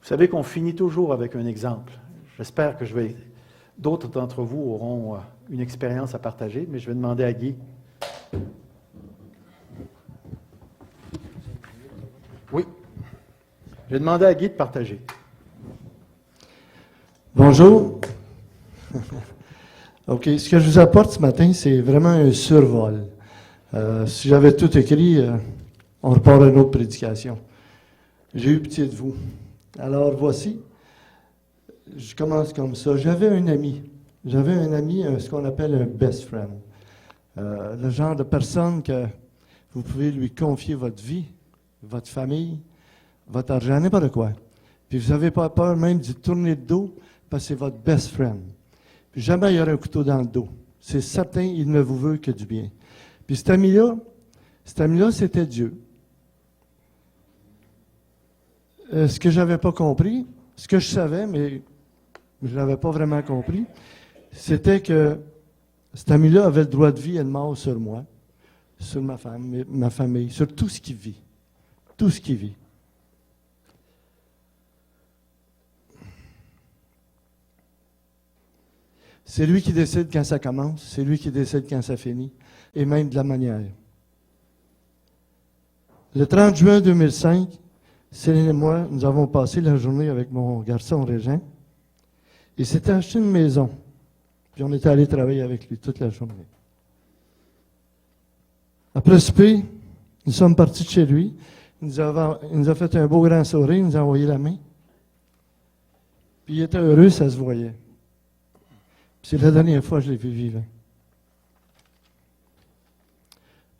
Vous savez qu'on finit toujours avec un exemple. J'espère que d'autres d'entre vous auront une expérience à partager, mais je vais demander à Guy. Oui. Je vais demander à Guy de partager. Bonjour. OK. Ce que je vous apporte ce matin, c'est vraiment un survol. Si j'avais tout écrit, on repart à une autre prédication. J'ai eu pitié de vous. Alors, voici. Je commence comme ça. J'avais un ami, ce qu'on appelle un best friend. Le genre de personne que vous pouvez lui confier votre vie, votre famille, votre argent, n'importe quoi. Puis vous n'avez pas peur même d'y tourner le dos parce que c'est votre best friend. Puis jamais il y aura un couteau dans le dos. C'est certain, il ne vous veut que du bien. Puis cet ami-là, c'était Dieu. Ce que je n'avais pas compris, ce que je savais, mais je ne l'avais pas vraiment compris, c'était que cet ami-là avait le droit de vie et de mort sur moi, sur ma femme, ma famille, sur tout ce qui vit. Tout ce qui vit. C'est lui qui décide quand ça commence, c'est lui qui décide quand ça finit, et même de la manière. Le 30 juin 2005, Céline et moi, nous avons passé la journée avec mon garçon Régent. Il s'était acheté une maison, puis on était allé travailler avec lui toute la journée. Après souper, nous sommes partis de chez lui. Il nous a fait un beau grand sourire, il nous a envoyé la main. Puis il était heureux, ça se voyait. C'est la dernière fois que je l'ai vu vivant.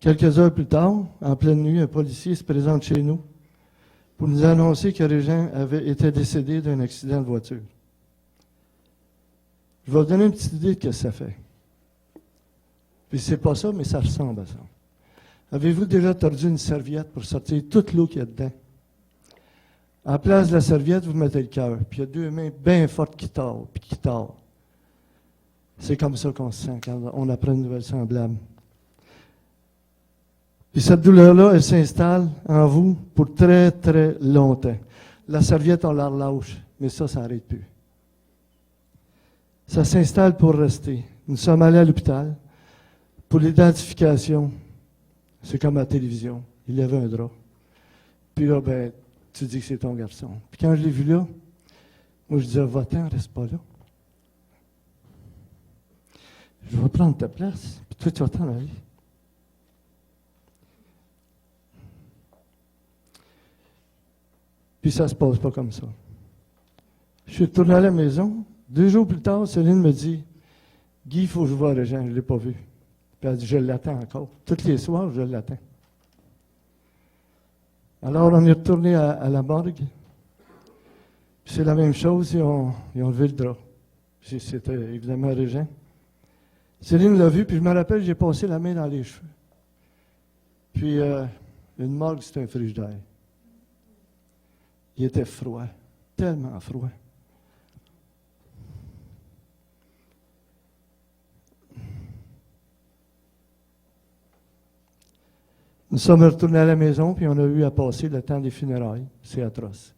Quelques heures plus tard, en pleine nuit, un policier se présente chez nous pour nous annoncer que Régent avait été décédé d'un accident de voiture. Je vais vous donner une petite idée de ce que ça fait. Puis c'est pas ça, mais ça ressemble à ça. Avez-vous déjà tordu une serviette pour sortir toute l'eau qu'il y a dedans? En place de la serviette, vous mettez le cœur, puis il y a deux mains bien fortes qui tordent, puis qui tordent. C'est comme ça qu'on se sent quand on apprend une nouvelle semblable. Et cette douleur-là, elle s'installe en vous pour très, très longtemps. La serviette, on la relâche, mais ça n'arrête plus. Ça s'installe pour rester. Nous sommes allés à l'hôpital pour l'identification. C'est comme à la télévision. Il y avait un drap. Puis là, ben, tu dis que c'est ton garçon. Puis quand je l'ai vu là, moi, je disais, va-t'en, reste pas là. Je vais prendre ta place, puis toi, tu vas t'en aller. Puis ça ne se passe pas comme ça. Je suis retourné à la maison. 2 jours plus tard, Céline me dit, « Guy, il faut que je voie Régent, je ne l'ai pas vu. » Puis elle dit, « Je l'attends encore. Tous les soirs, je l'attends. » Alors, on est retourné à la morgue. Puis c'est la même chose, ils ont levé le drap. Puis c'était évidemment Régent. Céline l'a vu, puis je me rappelle, j'ai passé la main dans les cheveux. Puis, une morgue, c'est un frigidaire. Il était froid, tellement froid. Nous sommes retournés à la maison, puis on a eu à passer le temps des funérailles. C'est atroce.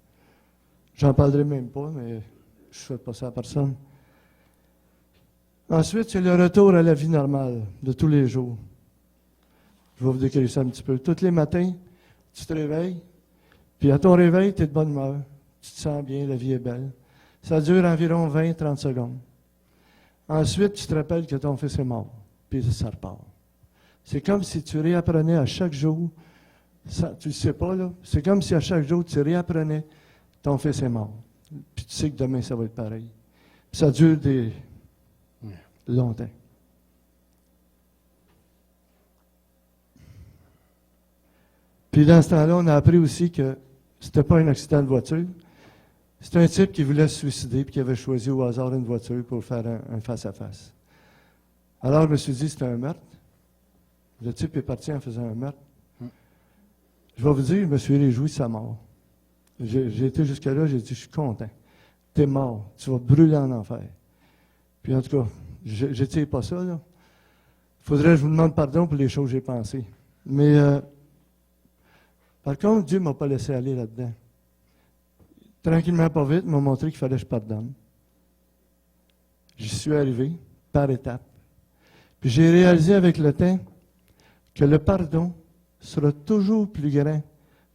J'en parlerai même pas, mais je ne souhaite pas ça à personne. Ensuite, c'est le retour à la vie normale de tous les jours. Je vais vous décrire ça un petit peu. Tous les matins, tu te réveilles, puis à ton réveil, tu es de bonne humeur. Tu te sens bien, la vie est belle. Ça dure environ 20-30 secondes. Ensuite, tu te rappelles que ton fils est mort, puis ça repart. C'est comme si tu réapprenais à chaque jour, ça, tu ne sais pas, là, c'est comme si à chaque jour, tu réapprenais, ton fils est mort. Puis tu sais que demain, ça va être pareil. Puis ça dure longtemps. Puis dans ce temps-là, on a appris aussi que c'était pas un accident de voiture. C'était un type qui voulait se suicider puis qui avait choisi au hasard une voiture pour faire un face-à-face. Alors, je me suis dit, c'était un meurtre. Le type est parti en faisant un meurtre. Je vais vous dire, je me suis réjoui de sa mort. J'ai été jusqu'à là, j'ai dit, je suis content. T'es mort, tu vas brûler en enfer. Puis en tout cas, j'étais pas ça, là. Il faudrait que je vous demande pardon pour les choses que j'ai pensées. Mais, par contre, Dieu ne m'a pas laissé aller là-dedans. Tranquillement, pas vite, ils m'ont montré qu'il fallait que je pardonne. J'y suis arrivé, par étapes. Puis j'ai réalisé avec le temps que le pardon sera toujours plus grand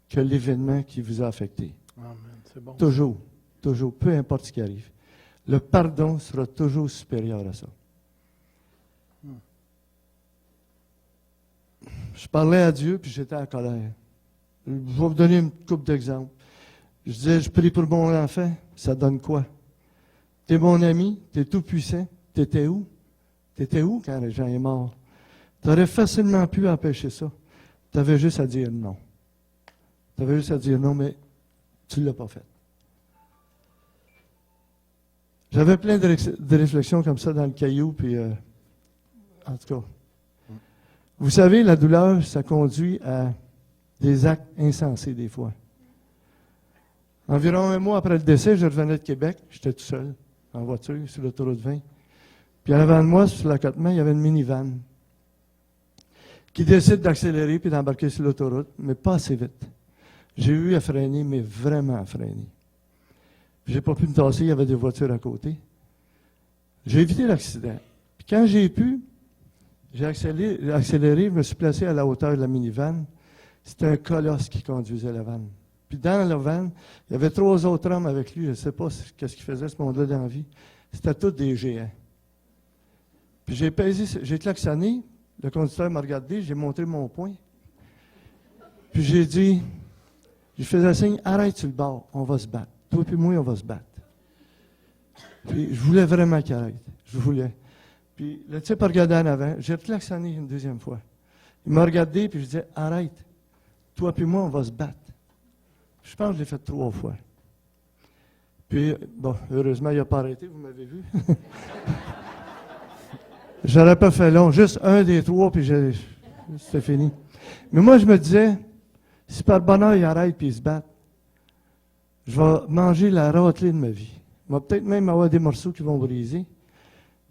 que l'événement qui vous a affecté. Amen. C'est bon. Toujours, toujours, peu importe ce qui arrive. Le pardon sera toujours supérieur à ça. Je parlais à Dieu, puis j'étais en colère. Je vais vous donner une couple d'exemples. Je disais, je prie pour mon enfant, ça donne quoi? T'es mon ami, t'es tout puissant, t'étais où? T'étais où quand Régent est mort? T'aurais facilement pu empêcher ça. T'avais juste à dire non. T'avais juste à dire non, mais tu ne l'as pas fait. J'avais plein de réflexions comme ça dans le caillou, puis en tout cas. Vous savez, la douleur, ça conduit à des actes insensés des fois. Environ un mois après le décès, je revenais de Québec, j'étais tout seul, en voiture, sur l'autoroute 20. Puis en avant de moi, sur l'accotement, il y avait une minivan qui décide d'accélérer puis d'embarquer sur l'autoroute, mais pas assez vite. J'ai eu à freiner, mais vraiment à freiner. J'ai pas pu me tasser, il y avait des voitures à côté. J'ai évité l'accident. Puis quand j'ai pu, j'ai accéléré, je me suis placé à la hauteur de la minivan. C'était un colosse qui conduisait la vanne. Puis dans la vanne, il y avait 3 autres hommes avec lui. Je ne sais pas ce qu'ils faisaient ce monde-là dans la vie. C'était tous des géants. Puis j'ai klaxonné. Le conducteur m'a regardé, j'ai montré mon poing. Puis j'ai dit, je faisais signe, arrête sur le bord, on va se battre. Toi et moi, on va se battre. Puis je voulais vraiment qu'il arrête. Je voulais. Puis le type a regardé en avant. J'ai klaxonné une deuxième fois. Il m'a regardé, puis je disais, arrête. Toi et moi, on va se battre. Je pense que je l'ai fait 3 fois. Puis, bon, heureusement, il n'a pas arrêté, vous m'avez vu. J'aurais pas fait long, juste un des 3, puis c'était fini. Mais moi, je me disais, si par bonheur, il arrête puis il se bat, je vais manger la râtelée de ma vie. Il va peut-être même avoir des morceaux qui vont briser.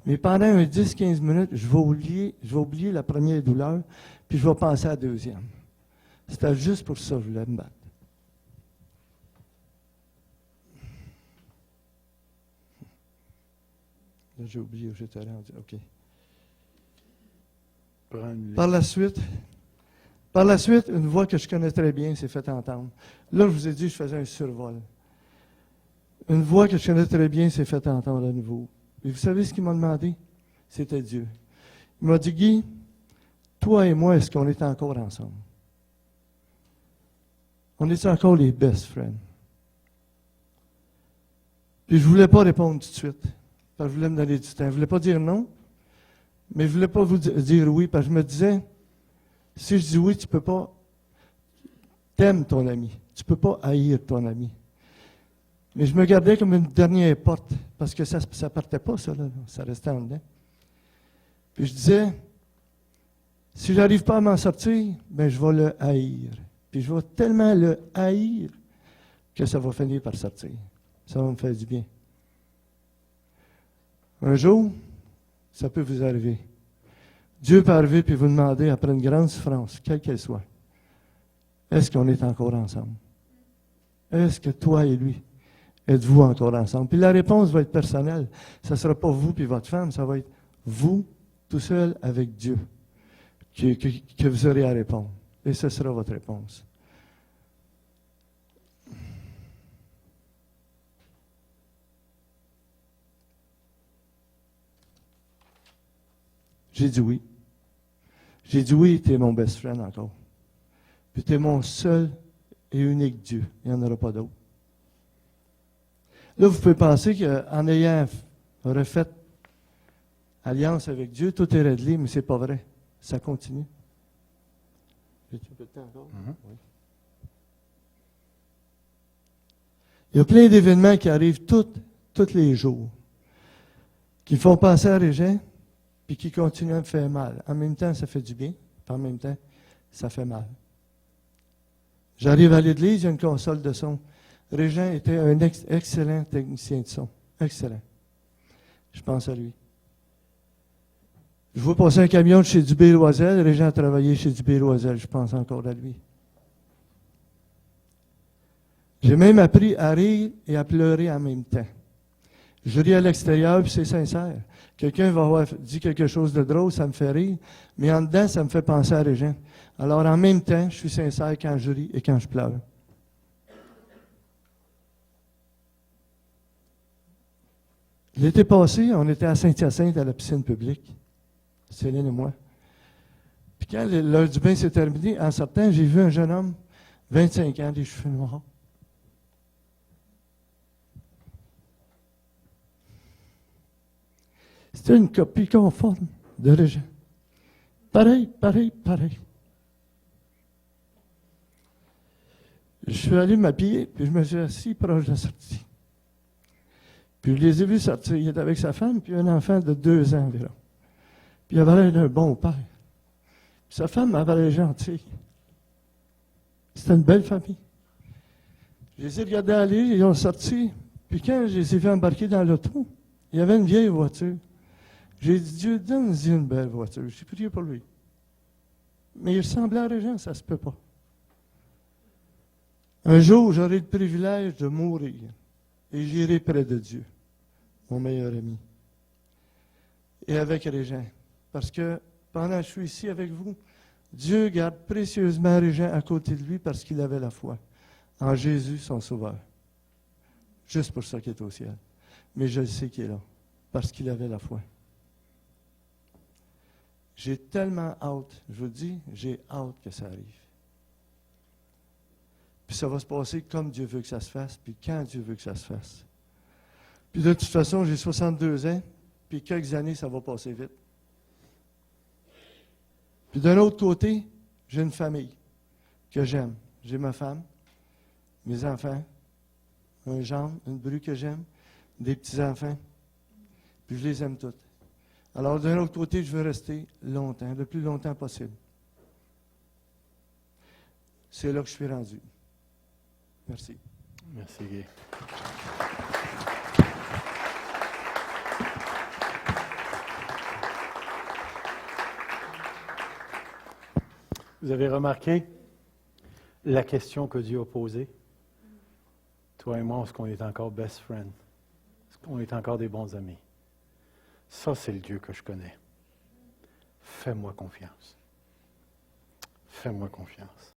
Mais pendant un 10-15 minutes, je vais oublier la première douleur, puis je vais penser à la deuxième. C'était juste pour ça que je voulais me battre. Là, j'ai oublié où j'étais rendu. OK. Par la suite, une voix que je connais très bien s'est faite entendre. Là, je vous ai dit que je faisais un survol. Une voix que je connais très bien s'est faite entendre à nouveau. Et vous savez ce qu'il m'a demandé? C'était Dieu. Il m'a dit, Guy, toi et moi, est-ce qu'on est encore ensemble? On est encore les best friends? Puis je ne voulais pas répondre tout de suite. Parce que je voulais me donner du temps. Je ne voulais pas dire non, mais je ne voulais pas vous dire oui. Parce que je me disais, si je dis oui, tu ne peux pas t'aimer ton ami. Tu ne peux pas haïr ton ami. Mais je me gardais comme une dernière porte, parce que ça ne partait pas, ça, là, ça restait en dedans. Puis je disais, si je n'arrive pas à m'en sortir, ben je vais le haïr. Puis je vais tellement le haïr que ça va finir par sortir. Ça va me faire du bien. Un jour, ça peut vous arriver. Dieu peut arriver et vous demander, après une grande souffrance, quelle qu'elle soit, est-ce qu'on est encore ensemble? Est-ce que toi et lui, êtes-vous encore ensemble? Puis la réponse va être personnelle. Ça ne sera pas vous et votre femme, ça va être vous, tout seul avec Dieu, que vous aurez à répondre. Et ce sera votre réponse. J'ai dit oui. J'ai dit oui, tu es mon best friend encore. Puis tu es mon seul et unique Dieu. Il n'y en aura pas d'autre. Là, vous pouvez penser qu'en ayant refait alliance avec Dieu, tout est réglé, mais ce n'est pas vrai. Ça continue. J'ai-tu un peu de temps encore? Oui. Il y a plein d'événements qui arrivent tous les jours, qui me font penser à Régent, puis qui continuent à me faire mal. En même temps, ça fait du bien, puis en même temps, ça fait mal. J'arrive à l'église, il y a une console de son. Régent était un excellent technicien de son. Excellent. Je pense à lui. Je vois passer un camion de chez Dubé Loisel. Régent a travaillé chez Dubé Loisel. Je pense encore à lui. J'ai même appris à rire et à pleurer en même temps. Je ris à l'extérieur, puis c'est sincère. Quelqu'un va avoir dit quelque chose de drôle, ça me fait rire, mais en dedans, ça me fait penser à Régent. Alors, en même temps, je suis sincère quand je ris et quand je pleure. L'été passé, on était à Saint-Hyacinthe, à la piscine publique, Céline et moi. Puis quand l'heure du bain s'est terminée, en sortant, j'ai vu un jeune homme, 25 ans, des cheveux noirs. C'était une copie conforme de Régent. Pareil, pareil, pareil. Je suis allé m'habiller, puis je me suis assis proche de la sortie. Puis je les ai vus sortir. Il était avec sa femme, puis un enfant de 2 ans environ. Puis il avait l'air d'un bon père. Puis sa femme avait l'air gentille. C'était une belle famille. Je les ai regardés aller, ils ont sorti. Puis quand je les ai vus embarquer dans l'auto, il y avait une vieille voiture. J'ai dit, Dieu, donne-y une belle voiture. J'ai prié pour lui. Mais il ressemblait à Régent, ça se peut pas. Un jour, j'aurai le privilège de mourir et j'irai près de Dieu, mon meilleur ami, et avec Régent. Parce que pendant que je suis ici avec vous, Dieu garde précieusement Régent à côté de lui parce qu'il avait la foi en Jésus, son Sauveur. Juste pour ça qu'il est au ciel. Mais je le sais qu'il est là, parce qu'il avait la foi. J'ai tellement hâte, je vous dis, j'ai hâte que ça arrive. Puis ça va se passer comme Dieu veut que ça se fasse, puis quand Dieu veut que ça se fasse. Puis de toute façon, j'ai 62 ans, puis quelques années, ça va passer vite. Puis d'un autre côté, j'ai une famille que j'aime. J'ai ma femme, mes enfants, un gendre, une bru que j'aime, des petits-enfants, puis je les aime toutes. Alors, d'un autre côté, je veux rester longtemps, le plus longtemps possible. C'est là que je suis rendu. Merci. Merci, Guy. Vous avez remarqué la question que Dieu a posée? Toi et moi, est-ce qu'on est encore best friends? Est-ce qu'on est encore des bons amis? Ça, c'est le Dieu que je connais. Fais-moi confiance. Fais-moi confiance.